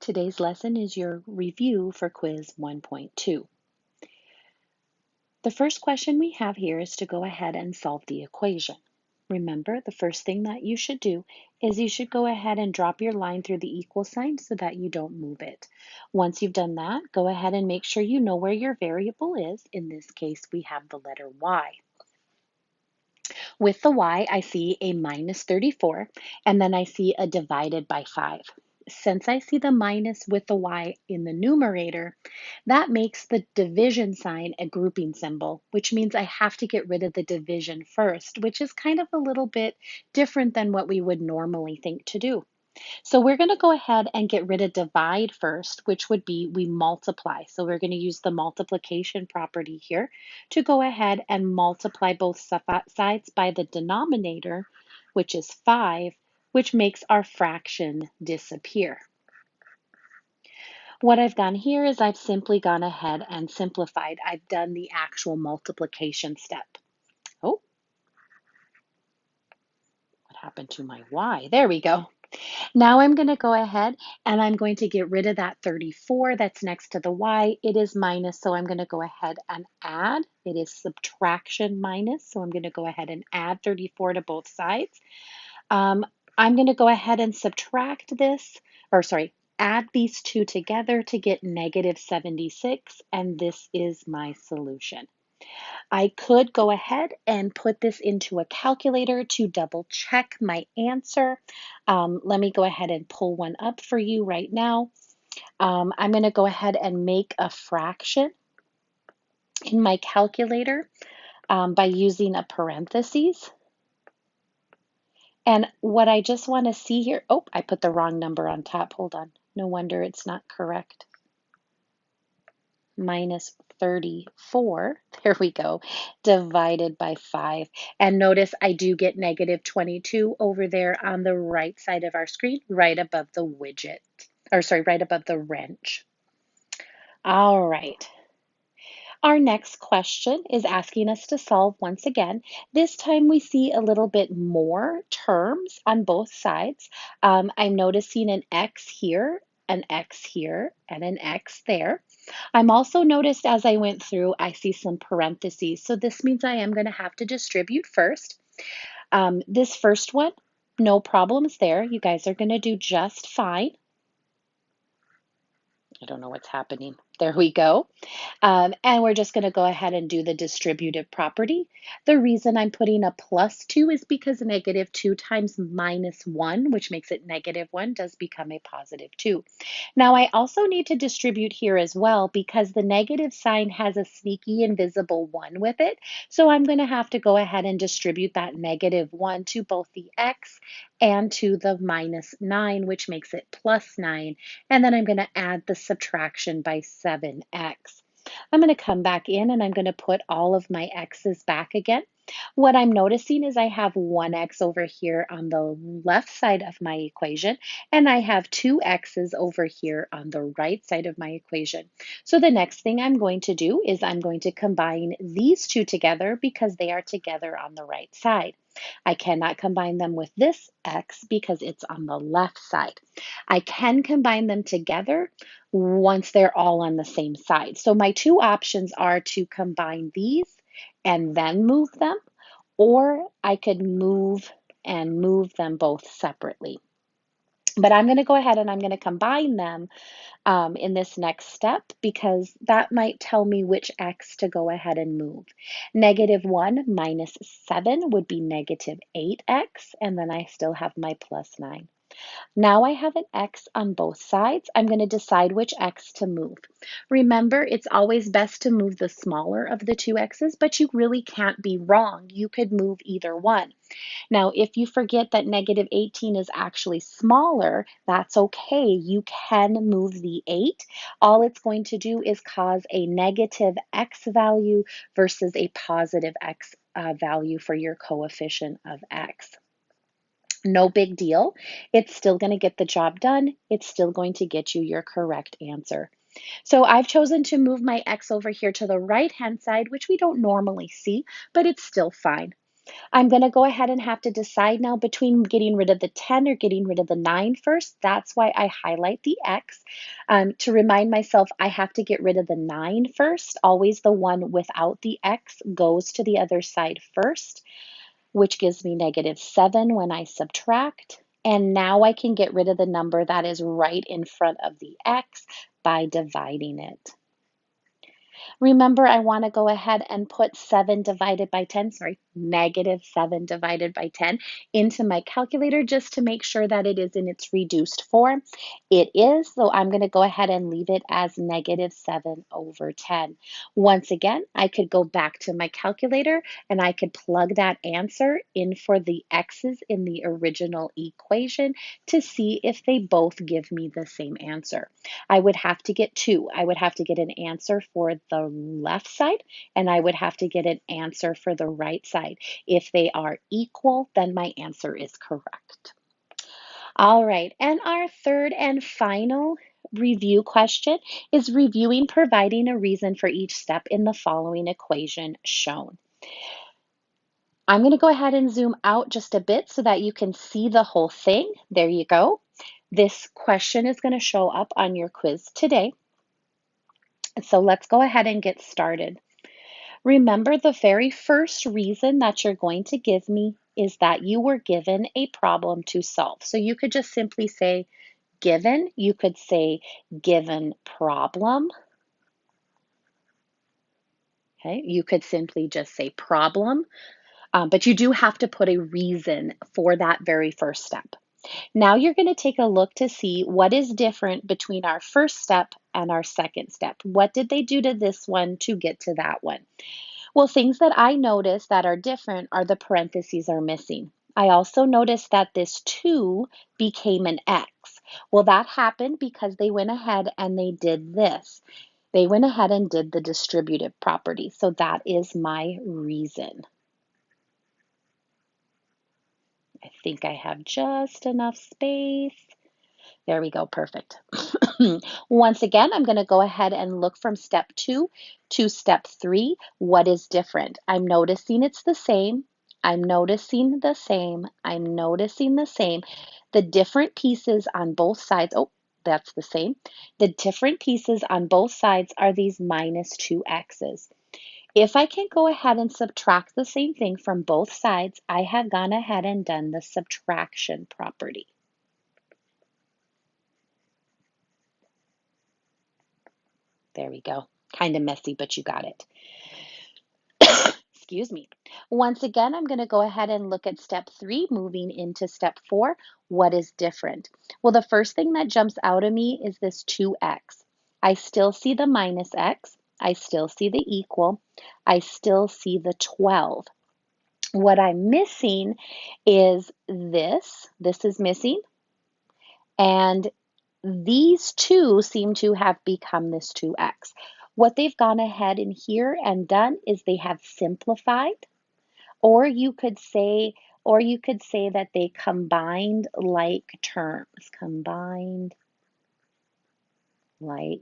Today's lesson is your review for quiz 1.2. The first question we have here is to go ahead and solve the equation. Remember, the first thing that you should do is you should go ahead and drop your line through the equal sign so that you don't move it. Once you've done that, go ahead and make sure you know where your variable is. In this case, we have the letter y. With the y, I see a minus 34, and then I see a divided by 5. Since I see the minus with the y in the numerator, that makes the division sign a grouping symbol, which means I have to get rid of the division first, which is kind of a little bit different than what we would normally think to do. So we're going to go ahead and get rid of divide first, which would be we multiply. So we're going to use the multiplication property here to go ahead and multiply both sides by the denominator, which is 5, which makes our fraction disappear. What I've done here is I've simply gone ahead and simplified. I've done the actual multiplication step. Oh, what happened to my y? There we go. Now I'm going to go ahead and I'm going to get rid of that 34 that's next to the y. It is minus, so I'm going to go ahead and add. It is subtraction minus, so I'm going to go ahead and add 34 to both sides. I'm going to go ahead and subtract this, add these two together to get negative 76, and this is my solution. I could go ahead and put this into a calculator to double check my answer. Let me go ahead and pull one up for you right now. I'm going to go ahead and make a fraction in my calculator by using a parentheses. And what I just want to see here, oh, I put the wrong number on top. Hold on. No wonder it's not correct. Minus 34, there we go, divided by 5. And notice I do get negative 22 over there on the right side of our screen, right above the widget, right above the wrench. All right. Our next question is asking us to solve once again. This time we see a little bit more terms on both sides. I'm noticing an x here, an x here, and an x there. I'm also noticed as I went through, I see some parentheses. So this means I am going to have to distribute first. This first one, no problems there. You guys are going to do just fine. I don't know what's happening. There we go. And we're just going to go ahead and do the distributive property. The reason I'm putting a plus 2 is because negative 2 times minus 1, which makes it negative 1, does become a positive 2. Now, I also need to distribute here as well because the negative sign has a sneaky invisible 1 with it. So I'm going to have to go ahead and distribute that negative 1 to both the x and to the minus 9, which makes it plus 9. And then I'm going to add the subtraction by 7x. I'm going to come back in and I'm going to put all of my x's back again. What I'm noticing is I have 1x over here on the left side of my equation, and I have 2 x's over here on the right side of my equation. So the next thing I'm going to do is I'm going to combine these two together because they are together on the right side. I cannot combine them with this x because it's on the left side. I can combine them together once they're all on the same side. So my two options are to combine these and then move them, or I could move them both separately. But I'm going to go ahead and I'm going to combine them in this next step because that might tell me which x to go ahead and move. Negative 1 minus 7 would be negative 8x, and then I still have my plus 9. Now I have an x on both sides. I'm going to decide which x to move. Remember, it's always best to move the smaller of the two x's, but you really can't be wrong. You could move either one. Now, if you forget that negative 18 is actually smaller, that's okay. You can move the 8. All it's going to do is cause a negative x value versus a positive x value for your coefficient of x. No big deal. It's still going to get the job done. It's still going to get you your correct answer. So I've chosen to move my x over here to the right-hand side, which we don't normally see, but it's still fine. I'm going to go ahead and have to decide now between getting rid of the 10 or getting rid of the 9 first. That's why I highlight the X. To remind myself, I have to get rid of the 9 first. Always the one without the X goes to the other side first, which gives me -7 when I subtract. And now I can get rid of the number that is right in front of the X by dividing it. Remember, I want to go ahead and put 7 divided by 10, sorry, -7 divided by 10 into my calculator just to make sure that it is in its reduced form. It is, so I'm going to go ahead and leave it as -7/10. Once again, I could go back to my calculator and I could plug that answer in for the x's in the original equation to see if they both give me the same answer. I would have to get two. I would have to get an answer for the left side, and I would have to get an answer for the right side. If they are equal, then my answer is correct. All right, and our third and final review question is reviewing providing a reason for each step in the following equation shown. I'm going to go ahead and zoom out just a bit so that you can see the whole thing. There you go. This question is going to show up on your quiz today. So let's go ahead and get started. Remember, the very first reason that you're going to give me is that you were given a problem to solve. So you could just simply say given. You could say given problem. Okay, you could simply just say problem, but you do have to put a reason for that very first step. Now you're going to take a look to see what is different between our first step and our second step. What did they do to this one to get to that one? Well, things that I notice that are different are the parentheses are missing. I also noticed that this 2 became an X. Well, that happened because they went ahead and they did this. They went ahead and did the distributive property. So that is my reason. I think I have just enough space. There we go, perfect. Once again, I'm going to go ahead and look from step 2 to step 3. What is different? I'm noticing it's the same. I'm noticing the same. I'm noticing the same. The different pieces on both sides, oh, that's the same. The different pieces on both sides are these -2x's. If I can go ahead and subtract the same thing from both sides, I have gone ahead and done the subtraction property. There we go. Kind of messy, but you got it. Excuse me. Once again, I'm going to go ahead and look at step 3, moving into step 4. What is different? Well, the first thing that jumps out at me is this 2x. I still see the -x. I still see the equal. I still see the 12. What I'm missing is this. This is missing. And these two seem to have become this 2x. What they've gone ahead in here and done is they have simplified, or you could say, that they combined like terms. Combined like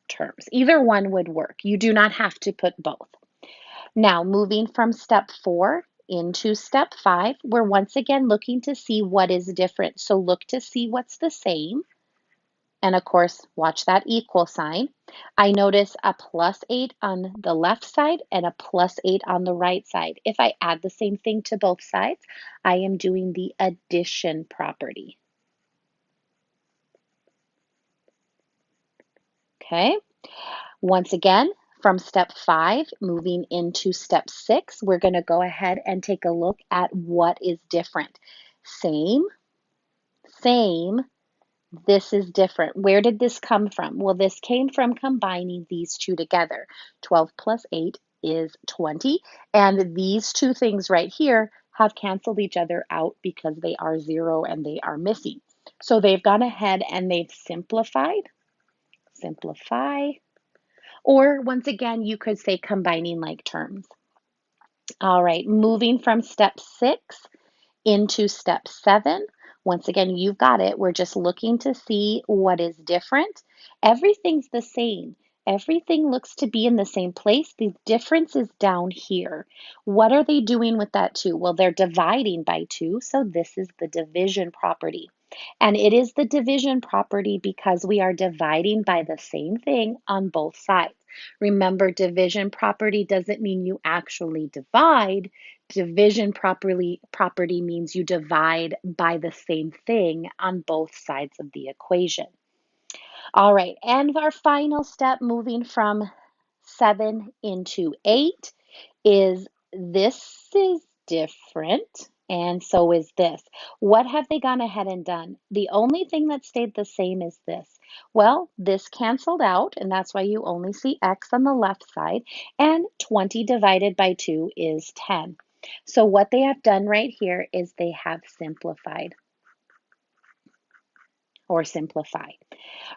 terms. Either one would work. You do not have to put both. Now, moving from step 4 into step 5, we're once again looking to see what is different. So look to see what's the same. And of course, watch that equal sign. I notice a +8 on the left side and a +8 on the right side. If I add the same thing to both sides, I am doing the addition property. Okay, once again, from step 5, moving into step 6, we're going to go ahead and take a look at what is different. Same, same. This is different. Where did this come from? Well, this came from combining these two together. 12 plus 8 is 20. And these two things right here have canceled each other out because they are 0 and they are missing. So they've gone ahead and they've simplified. Simplify. Or once again, you could say combining like terms. All right, moving from step 6 into step 7. Once again, you've got it. We're just looking to see what is different. Everything's the same. Everything looks to be in the same place. The difference is down here. What are they doing with that 2? Well, they're dividing by 2, so this is the division property. And it is the division property because we are dividing by the same thing on both sides. Remember, division property doesn't mean you actually divide. Division property means you divide by the same thing on both sides of the equation. All right, and our final step moving from 7 into 8 is this is different, and so is this. What have they gone ahead and done? The only thing that stayed the same is this. Well, this canceled out, and that's why you only see x on the left side, and 20 divided by 2 is 10. So what they have done right here is they have simplified or simplified.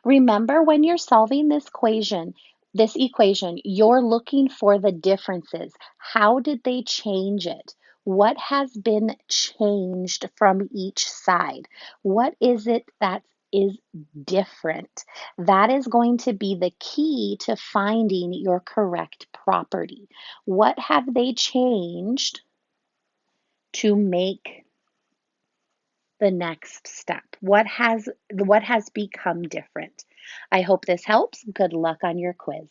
Remember, when you're solving this equation, you're looking for the differences. How did they change it? What has been changed from each side? What is it that is different? That is going to be the key to finding your correct property. What have they changed to make the next step? What has become different? I hope this helps. Good luck on your quiz.